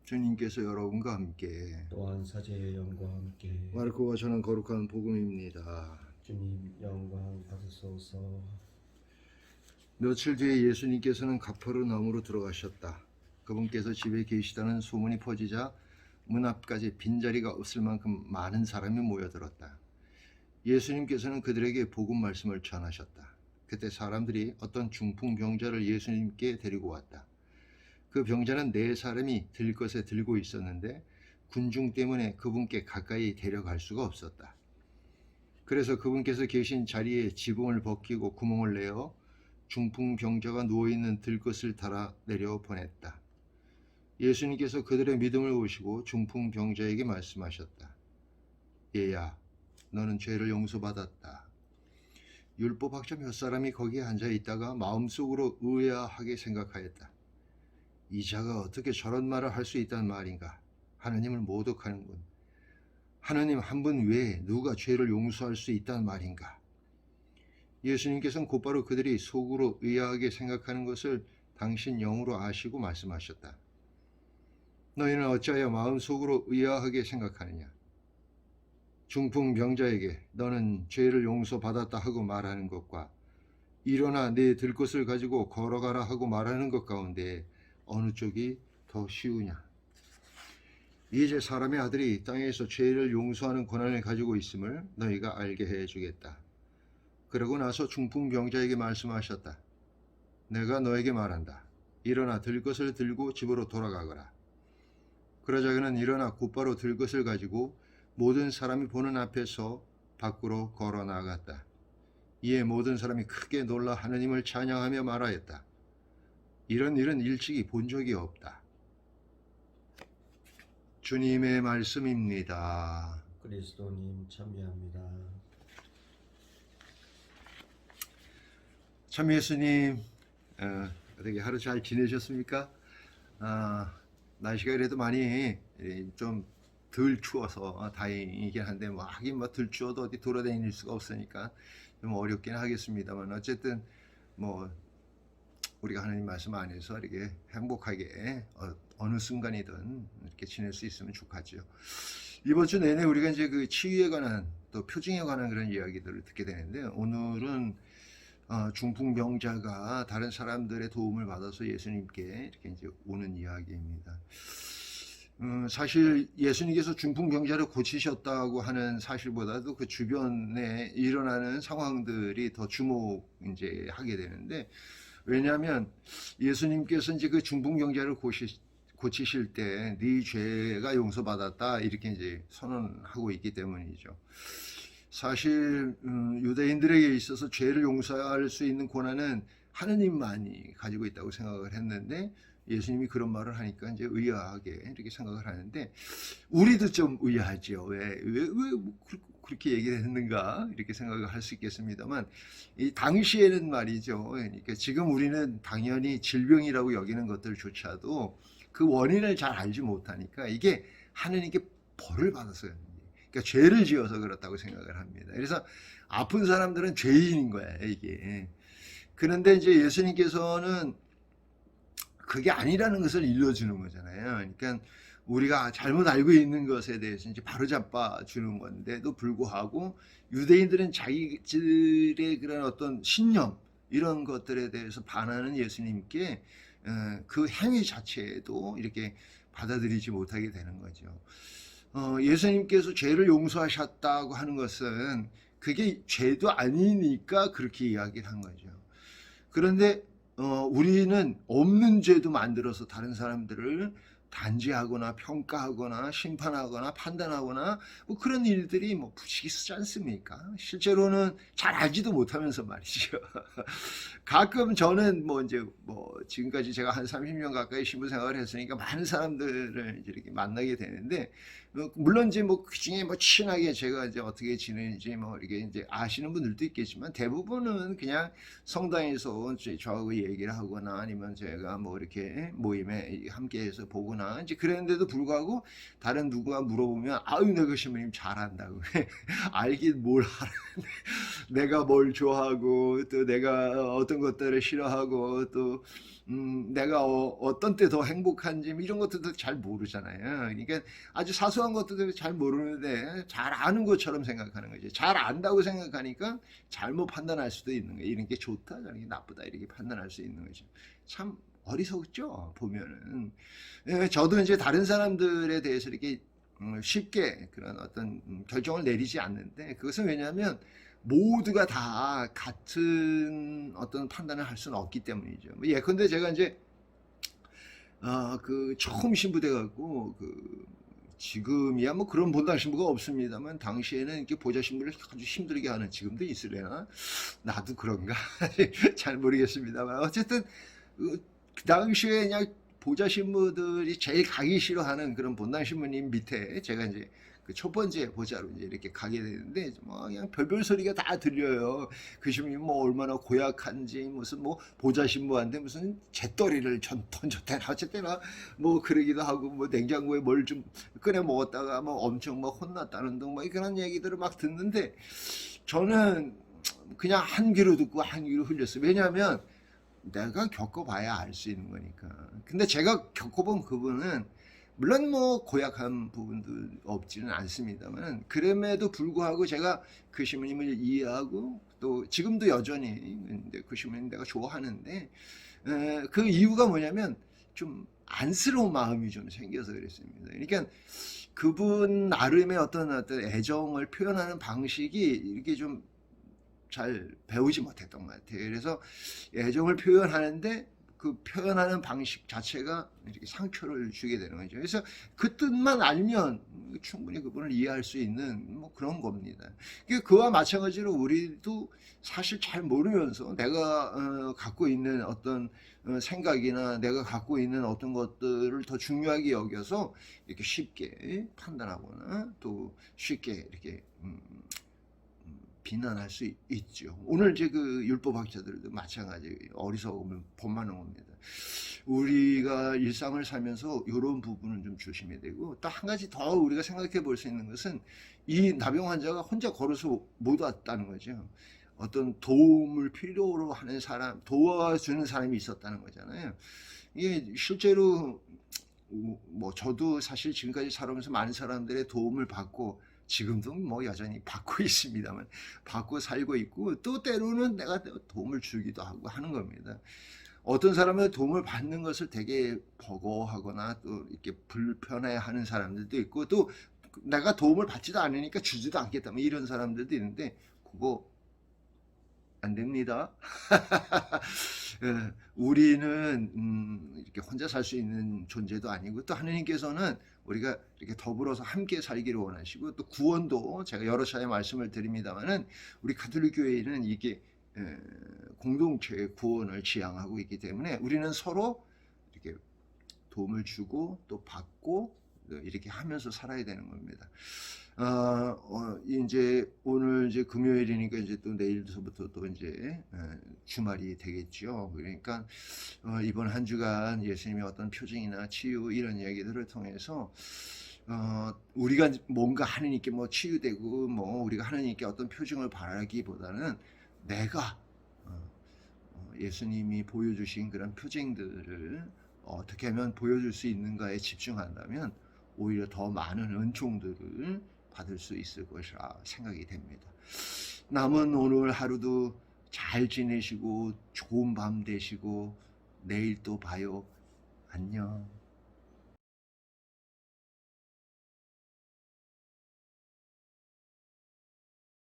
주님께서 여러분과 함께 또한 사제의 영과 함께 마르코가 전한 거룩한 복음입니다. 주님 영광 받으소서. 며칠 뒤에 예수님께서는 가퍼르나움으로 들어가셨다. 그분께서 집에 계시다는 소문이 퍼지자 문 앞까지 빈자리가 없을 만큼 많은 사람이 모여들었다. 예수님께서는 그들에게 복음 말씀을 전하셨다. 그때 사람들이 어떤 중풍병자를 예수님께 데리고 왔다. 그 병자는 4사람이 들 것에 들고 있었는데 군중 때문에 그분께 가까이 데려갈 수가 없었다. 그래서 그분께서 계신 자리에 지붕을 벗기고 구멍을 내어 중풍병자가 누워있는 들것을 달아 내려 보냈다. 예수님께서 그들의 믿음을 보시고 중풍병자에게 말씀하셨다. 얘야, 너는 죄를 용서받았다. 율법학자 몇 사람이 거기에 앉아 있다가 마음속으로 의아하게 생각하였다. 이 자가 어떻게 저런 말을 할 수 있단 말인가? 하느님을 모독하는군. 하느님 한 분 외에 누가 죄를 용서할 수 있단 말인가? 예수님께서는 곧바로 그들이 속으로 의아하게 생각하는 것을 당신 영으로 아시고 말씀하셨다. 너희는 어찌하여 마음속으로 의아하게 생각하느냐? 중풍병자에게 너는 죄를 용서받았다 하고 말하는 것과 일어나 네 들 것을 가지고 걸어가라 하고 말하는 것 가운데 어느 쪽이 더 쉬우냐? 이제 사람의 아들이 땅에서 죄를 용서하는 권한을 가지고 있음을 너희가 알게 해주겠다. 그러고 나서 중풍병자에게 말씀하셨다. 내가 너에게 말한다. 일어나 들 것을 들고 집으로 돌아가거라. 그러자 그는 일어나 곧바로 들 것을 가지고 모든 사람이 보는 앞에서 밖으로 걸어 나갔다. 이에 모든 사람이 크게 놀라 하느님을 찬양하며 말하였다. 이런 일은 일찍이 본 적이 없다. 주님의 말씀입니다. 그리스도님 참여합니다. 참 예수님, 어떻게 하루 잘 지내셨습니까? 날씨가 그래도 많이 좀 덜 추워서 다행이긴 한데 하긴 덜 추워도 어디 돌아다닐 수가 없으니까 좀 어렵긴 하겠습니다만 어쨌든 우리가 하나님 말씀 안에서 이렇게 행복하게 어느 순간이든 이렇게 지낼 수 있으면 좋겠죠. 이번 주 내내 우리가 이제 그 치유에 관한 또 표징에 관한 그런 이야기들을 듣게 되는데 오늘은 중풍병자가 다른 사람들의 도움을 받아서 예수님께 이렇게 이제 오는 이야기입니다. 사실 예수님께서 중풍병자를 고치셨다고 하는 사실보다도 그 주변에 일어나는 상황들이 더 주목 이제 하게 되는데 왜냐하면 예수님께서 이제 그 중풍병자를 고치실 때 네 죄가 용서받았다 이렇게 이제 선언하고 있기 때문이죠. 사실 유대인들에게 있어서 죄를 용서할 수 있는 권한은 하느님만이 가지고 있다고 생각을 했는데 예수님이 그런 말을 하니까 이제 의아하게 이렇게 생각을 하는데 우리도 좀 의아하죠. 왜 그렇게 얘기를 했는가 이렇게 생각을 할 수 있겠습니다만 이 당시에는 말이죠. 그러니까 지금 우리는 당연히 질병이라고 여기는 것들조차도 그 원인을 잘 알지 못하니까 이게 하느님께 벌을 받았어요. 그러니까 죄를 지어서 그렇다고 생각을 합니다. 그래서 아픈 사람들은 죄인인 거예요, 이게. 그런데 이제 예수님께서는 그게 아니라는 것을 일러주는 거잖아요. 그러니까 우리가 잘못 알고 있는 것에 대해서 이제 바로잡아 주는 건데도 불구하고 유대인들은 자기들의 그런 어떤 신념 이런 것들에 대해서 반하는 예수님께 그 행위 자체도 이렇게 받아들이지 못하게 되는 거죠. 예수님께서 죄를 용서하셨다고 하는 것은 그게 죄도 아니니까 그렇게 이야기를 한 거죠. 그런데 우리는 없는 죄도 만들어서 다른 사람들을 단죄하거나 평가하거나 심판하거나 판단하거나 그런 일들이 부지기수지 않습니까? 실제로는 잘 알지도 못하면서 말이죠. 가끔 저는 지금까지 제가 한 30년 가까이 신부 생활을 했으니까 많은 사람들을 이렇게 만나게 되는데 물론 이제 뭐 그중에 뭐 친하게 제가 이제 어떻게 지내는지 뭐 이렇게 이제 아시는 분들도 있겠지만 대부분은 그냥 성당에서 저하고 얘기를 하거나 아니면 제가 뭐 이렇게 모임에 함께해서 보거나 이제 그랬는데도 불구하고 다른 누가 물어보면 아유 내가 신부님 잘한다고 알긴 뭘 하는데 내가 뭘 좋아하고 또 내가 어떤 것들을 싫어하고 또 내가 어떤 때 더 행복한지 이런 것들도 잘 모르잖아요. 그러니까 아주 사소한 것들도 잘 모르는데 잘 아는 것처럼 생각하는 거죠. 잘 안다고 생각하니까 잘못 판단할 수도 있는 거예요. 이런 게 좋다, 이런 게 나쁘다 이렇게 판단할 수 있는 거죠. 참 어리석죠 보면은. 저도 이제 다른 사람들에 대해서 이렇게 쉽게 그런 어떤 결정을 내리지 않는데 그것은 왜냐하면 모두가 다 같은 어떤 판단을 할 수는 없기 때문이죠. 예컨대 제가 이제 그 처음 신부돼 갖고 그 지금이야 뭐 그런 본당 신부가 없습니다만 당시에는 이렇게 보좌 신부를 아주 힘들게 하는 지금도 있으려나 나도 그런가 잘 모르겠습니다만 어쨌든 그 당시에 그냥 보좌 신부들이 제일 가기 싫어하는 그런 본당 신부님 밑에 제가 이제 그 첫 번째 보좌로 이제 이렇게 가게 되는데 뭐 그냥 별별 소리가 다 들려요. 그 신부님 뭐 얼마나 고약한지 무슨 뭐 보좌 신부한테 무슨 재떨이를 던졌대나 어쨌거나 뭐 그러기도 하고 뭐 냉장고에 뭘 좀 꺼내 먹었다가 뭐 엄청 막 혼났다는 등 뭐 그런 얘기들을 막 듣는데 저는 그냥 한 귀로 듣고 한 귀로 흘렸어요. 왜냐하면 내가 겪어봐야 알 수 있는 거니까. 근데 제가 겪어본 그분은 물론 뭐 고약한 부분도 없지는 않습니다만 그럼에도 불구하고 제가 그 신부님을 이해하고 또 지금도 여전히 그 신부님 내가 좋아하는데 그 이유가 뭐냐면 좀 안쓰러운 마음이 좀 생겨서 그랬습니다. 그러니까 그분 나름의 어떤 애정을 표현하는 방식이 이렇게 좀 잘 배우지 못했던 것 같아요. 그래서 애정을 표현하는데 그 표현하는 방식 자체가 이렇게 상처를 주게 되는 거죠. 그래서 그 뜻만 알면 충분히 그분을 이해할 수 있는 뭐 그런 겁니다. 그와 마찬가지로 우리도 사실 잘 모르면서 내가 갖고 있는 어떤 생각이나 내가 갖고 있는 어떤 것들을 더 중요하게 여겨서 이렇게 쉽게 판단하거나 또 쉽게 이렇게 비난할 수 있죠. 오늘 이제 그 율법학자들도 마찬가지 어리석으면 법 많은 겁니다. 우리가 일상을 살면서 이런 부분은 좀 조심해야 되고 또 한 가지 더 우리가 생각해 볼 수 있는 것은 이 나병 환자가 혼자 걸어서 못 왔다는 거죠. 어떤 도움을 필요로 하는 사람, 도와주는 사람이 있었다는 거잖아요. 이게 실제로 뭐 저도 사실 지금까지 살아오면서 많은 사람들의 도움을 받고 지금도 뭐 여전히 받고 있습니다만 받고 살고 있고 또 때로는 내가 도움을 주기도 하고 하는 겁니다. 어떤 사람은 도움을 받는 것을 되게 버거워하거나 또 이렇게 불편해하는 사람들도 있고 또 내가 도움을 받지도 않으니까 주지도 않겠다 뭐 이런 사람들도 있는데 그거 안 됩니다. 우리는 이렇게 혼자 살 수 있는 존재도 아니고 또 하느님께서는 우리가 이렇게 더불어서 함께 살기를 원하시고 또 구원도 제가 여러 차례 말씀을 드립니다만은 우리 가톨릭 교회는 이게 공동체의 구원을 지향하고 있기 때문에 우리는 서로 이렇게 도움을 주고 또 받고 이렇게 하면서 살아야 되는 겁니다. 이제 오늘 이제 금요일이니까 이제 또 내일서부터 또 이제 주말이 되겠죠. 그러니까 이번 한 주간 예수님의 어떤 표징이나 치유 이런 얘기들을 통해서 우리가 뭔가 하느님께 뭐 치유되고 뭐 우리가 하느님께 어떤 표징을 바라기보다는 내가 예수님이 보여주신 그런 표징들을 어떻게 하면 보여줄 수 있는가에 집중한다면 오히려 더 많은 은총들을 받을 수 있을 것이라 생각이 됩니다. 남은 오늘 하루도 잘 지내시고 좋은 밤 되시고 내일 또 봐요. 안녕.